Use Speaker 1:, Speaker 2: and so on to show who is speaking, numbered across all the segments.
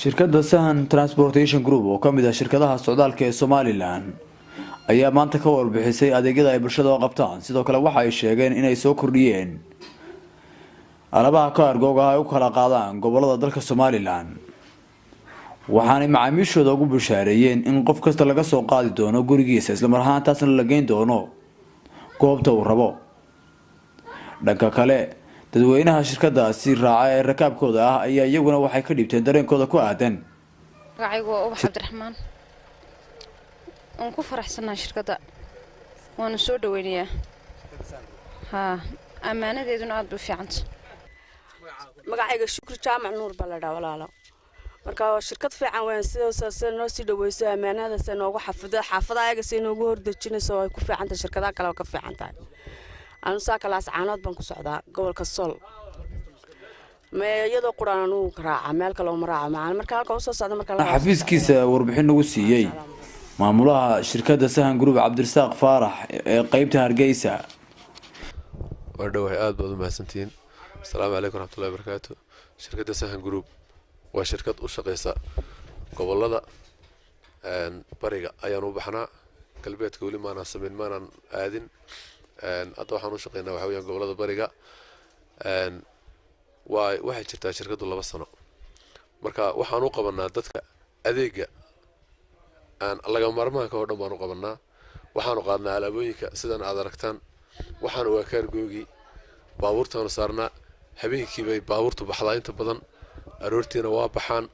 Speaker 1: shirkadda Sahan Transportation Group oo kamid ah shirkadaha socdaalka ee Somaliland ayaa maanta ka warbixisay adeegyada ay bulshada u qabtaan sidoo kale waxa ay sheegeen inay soo kordhiyeen alabaha kaargooga ay u kala qaadaan gobolada dalka Somaliland waxaana macaamiishooda ugu bushaareeyeen in qof kasta laga soo qaadi doono gurigiisa isla mar ahaantaasna la geyn doono goobta uu rabo dhanka kale dadweynaha shirkadaasi raaca ee rakaabkooda ah ayaa iyaguna waxay ka dhibteen dareenkooda ku aadan
Speaker 2: magacaygu waa Ubax Cabdiraxmaan aan ku faraxsanahay shirkadda waan soo dhaweynayaa amaanadeeduna aad u fiicanta
Speaker 3: magacayga Shukri Jaamac Nuur Balada walaalo marka shirkad fiican weyn sidoo noo sii dhaweyso amaanadaas noogu xaafadaha si noogu hordajinayso ay ku fiicanta shirkadaha kale oo ka fiicantahay aan saakalaas caanood baan ku socdaa gobolka Sool iyadoo quraan uu raaca meel kale oo maraaca macaan marka halka uu soo socdo marka la
Speaker 1: xafiiskiisa warbixin ugu siiyay maamulaha shirkadda Sahan Group Cabdirasaaq Faarax ee qaybta Hargeysa
Speaker 4: wadhow aad baad u mahadsantiin assalaamu alaykum warahmatullahi wabarakatuh shirkadda Sahan Group waa shirkad u shaqeysa gobolada bariga ayaan u baxnaa galbeedka wali maana sameyn maanan aadin hadda waxaan u shaqeynaa waxa weeyaan gobolada bariga waxay jirtaa shirkadu 2 sano marka waxaan u qabanaa dadka adeega laga maarmaanka oo dhan baan u qabanaa waxaan u qaadnaa alaabooyinka sidan aad aragtaan waxaan waa kaargoogi baabuurtaan saarnaa habeenkii bay baabuurtu baxdaa inta badan aroortiina waa baxaan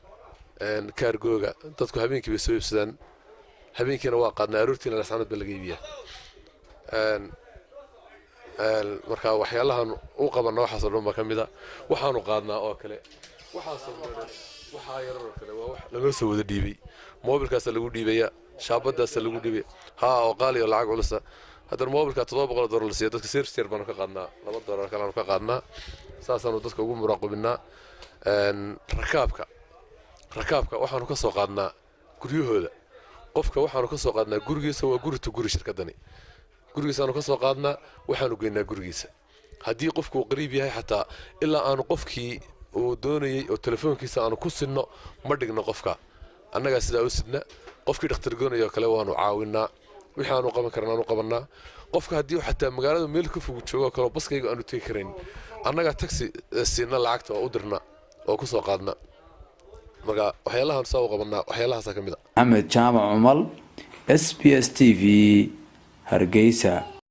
Speaker 4: kaargooga dadku habeenkii bay soo iibsadaan habeenkiina waa qaadnaa aroortiina la sanad baa laga iibiyaa marka waxyaalahan u qabanaa waxa soo dhanba kamida waxaanu qaadnaa oo kale waxa yar oo kale waa wax laga soo wada dhiibay mobilkaas lagu dhiibaya shaabadaas lagu dhiibay oo qaali oo lacag culus hadda mobilka $700 la siiyo dadka service baan ka qaadnaa $2 kale aan ka qaadnaa saasaanu dadka ugu muraaqabinaa rakaabka waxaanu ka soo qaadnaa guryahooda qofka waxaanu ka soo qaadnaa gurigiisa waa guri shirkadani gurigiisa aanu ka soo qaadnaa waxaanu geynaa gurigiisa haddii qofku qariib yahay xataa ilaa aanu qofkii uu doonayay oo telefoonkiisa aanu ku sidno ma dhigno qofka annaga sidaa u sidna qofkii dhakhtar goonayo kale waanu caawinaa wixii aanu qaban karnaa aanu qabanaa qofka haddii xataa magaalada meel ka fog joogo kale baskayga aanu tagi karayn annaga taxi siina lacagta oo u dirna oo ku soo qaadna marka waxyaalahan soo qabanaa waxyaalahaas ka mid ah
Speaker 1: Ahmed Jaamac Umal SBS TV Hargeysa.